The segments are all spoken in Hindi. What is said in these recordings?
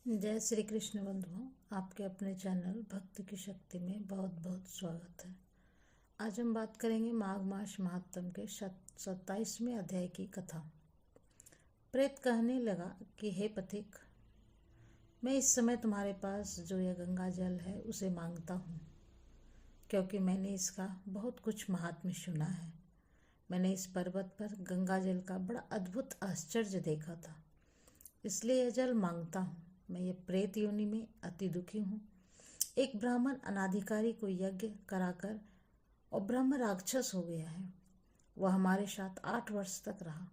जय श्री कृष्ण बंधुओं, आपके अपने चैनल भक्ति की शक्ति में बहुत बहुत स्वागत है। आज हम बात करेंगे माघ मास महात्म के 27वें अध्याय की कथा। प्रेत कहने लगा कि हे पथिक, मैं इस समय तुम्हारे पास जो यह गंगा जल है उसे मांगता हूँ, क्योंकि मैंने इसका बहुत कुछ महात्म्य सुना है। मैंने इस पर्वत पर गंगा जल का बड़ा अद्भुत आश्चर्य देखा था, इसलिए यह जल मांगता हूँ। मैं ये प्रेत योनि में अति दुखी हूँ। एक ब्राह्मण अनाधिकारी को यज्ञ कराकर और ब्रह्म राक्षस हो गया है। वह हमारे साथ 8 वर्ष तक रहा।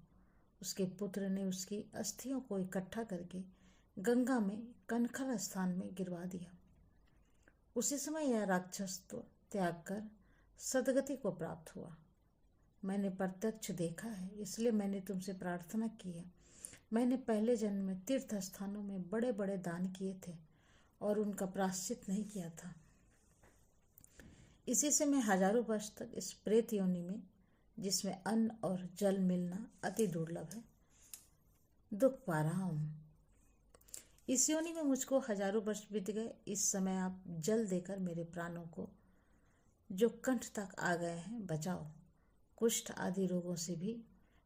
उसके पुत्र ने उसकी अस्थियों को इकट्ठा करके गंगा में कनखल स्थान में गिरवा दिया। उसी समय यह राक्षसत्व त्याग कर सदगति को प्राप्त हुआ। मैंने प्रत्यक्ष देखा है, इसलिए मैंने तुमसे प्रार्थना की है। मैंने पहले जन्म में तीर्थ स्थानों में बड़े बड़े दान किए थे और उनका प्रायश्चित नहीं किया था। इसी से मैं हजारों वर्ष तक इस प्रेत योनि में, जिसमें अन्न और जल मिलना अति दुर्लभ है, दुख पा रहा हूँ। इस योनि में मुझको हजारों वर्ष बीत गए। इस समय आप जल देकर मेरे प्राणों को, जो कंठ तक आ गए हैं, बचाओ। कुष्ठ आदि रोगों से भी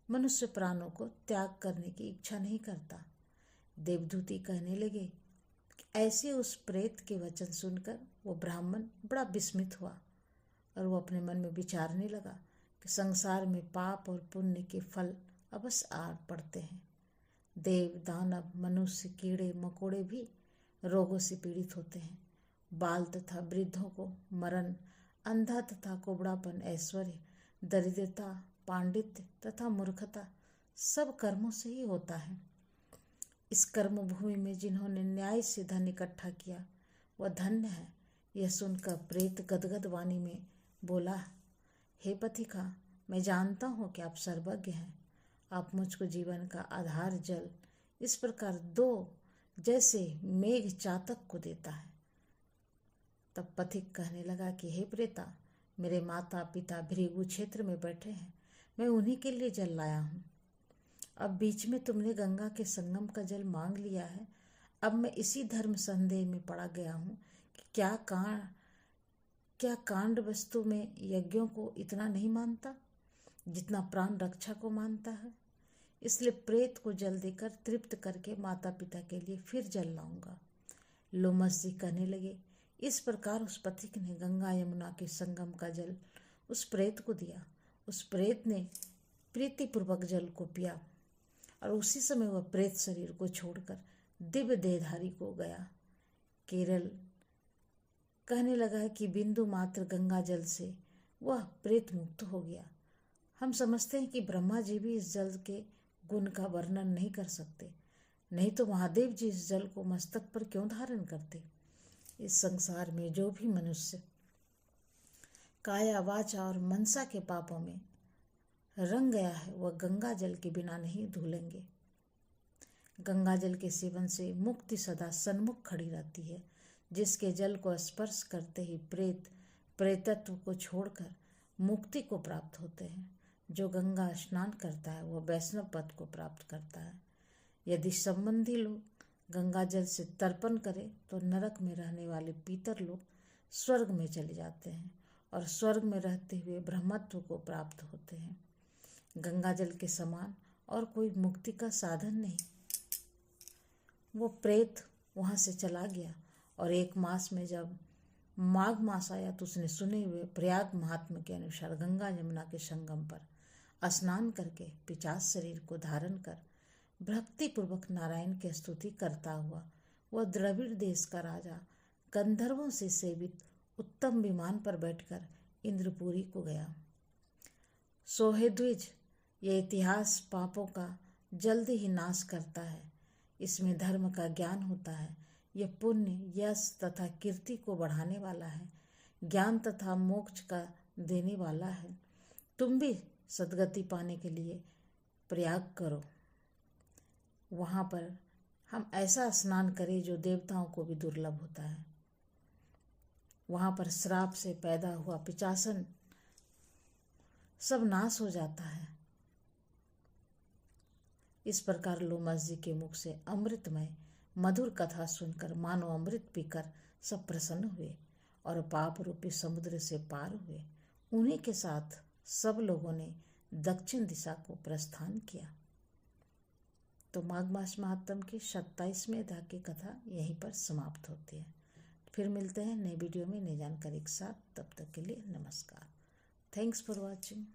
मनुष्य प्राणों को त्याग करने की इच्छा नहीं करता। देवदूती कहने लगे। ऐसे उस प्रेत के वचन सुनकर वो ब्राह्मण बड़ा विस्मित हुआ और वो अपने मन में विचारने लगा कि संसार में पाप और पुण्य के फल अवश्य आ पड़ते हैं। देव, दानव, मनुष्य, कीड़े मकोड़े भी रोगों से पीड़ित होते हैं। बाल तथा वृद्धों को मरण, अंधा तथा कुबड़ापन, ऐश्वर्य, दरिद्रता, पांडित्य तथा मूर्खता सब कर्मों से ही होता है। इस कर्म भूमि में जिन्होंने न्याय से धन इकट्ठा किया वह धन्य है। यह सुनकर प्रेत गदगद वाणी में बोला, हे पथिका, मैं जानता हूँ कि आप सर्वज्ञ हैं। आप मुझको जीवन का आधार जल इस प्रकार दो जैसे मेघ चातक को देता है। तब पथिक कहने लगा कि हे प्रेता, मेरे माता पिता भृगु क्षेत्र में बैठे हैं, मैं उन्हीं के लिए जल लाया हूँ। अब बीच में तुमने गंगा के संगम का जल मांग लिया है। अब मैं इसी धर्म संदेह में पड़ा गया हूँ कि क्या कांड वस्तु में यज्ञों को इतना नहीं मानता जितना प्राण रक्षा को मानता है। इसलिए प्रेत को जल देकर तृप्त करके माता पिता के लिए फिर जल लाऊंगा। लोमस जी कहने लगे। इस प्रकार उस पथिक ने गंगा यमुना के संगम का जल उस प्रेत को दिया। उस प्रेत ने प्रीतिपूर्वक जल को पिया और उसी समय वह प्रेत शरीर को छोड़कर दिव्य देहधारी को गया। केरल कहने लगा कि बिंदु मात्र गंगा जल से वह प्रेत मुक्त हो गया। हम समझते हैं कि ब्रह्मा जी भी इस जल के गुण का वर्णन नहीं कर सकते, नहीं तो महादेव जी इस जल को मस्तक पर क्यों धारण करते। इस संसार में जो भी मनुष्य काया, वाचा और मनसा के पापों में रंग गया है वह गंगा जल के बिना नहीं धुलेंगे। गंगा जल के सेवन से मुक्ति सदा सन्मुख खड़ी रहती है। जिसके जल को स्पर्श करते ही प्रेत प्रेतत्व को छोड़कर मुक्ति को प्राप्त होते हैं। जो गंगा स्नान करता है वह वैष्णव पद को प्राप्त करता है। यदि संबंधी लोग गंगा जल से तर्पण करें तो नरक में रहने वाले पीतर लोग स्वर्ग में चले जाते हैं और स्वर्ग में रहते हुए ब्रह्मत्व को प्राप्त होते हैं। गंगा जल के समान और कोई मुक्ति का साधन नहीं। वो प्रेत वहाँ से चला गया और 1 मास में जब माघ मास आया तो उसने सुने हुए प्रयाग महात्मा के अनुसार गंगा यमुना के संगम पर स्नान करके पिशाच शरीर को धारण कर भक्तिपूर्वक नारायण की स्तुति करता हुआ वह द्रविड़ देश का राजा गंधर्वों से सेवित उत्तम विमान पर बैठकर इंद्रपुरी को गया। सोहे द्विज, यह इतिहास पापों का जल्दी ही नाश करता है। इसमें धर्म का ज्ञान होता है। यह पुण्य, यश तथा कीर्ति को बढ़ाने वाला है, ज्ञान तथा मोक्ष का देने वाला है। तुम भी सद्गति पाने के लिए प्रयाग करो। वहाँ पर हम ऐसा स्नान करें जो देवताओं को भी दुर्लभ होता है। वहाँ पर श्राप से पैदा हुआ पिशाचन सब नाश हो जाता है। इस प्रकार लोमस जी के मुख से अमृतमय मधुर कथा सुनकर मानो अमृत पीकर सब प्रसन्न हुए और पाप रूपी समुद्र से पार हुए। उन्हीं के साथ सब लोगों ने दक्षिण दिशा को प्रस्थान किया। तो माघ मास महात्म की 27वें अध्याय की कथा यहीं पर समाप्त होती है। फिर मिलते हैं नए वीडियो में नई जानकारी के साथ। तब तक के लिए नमस्कार। Thanks for watching.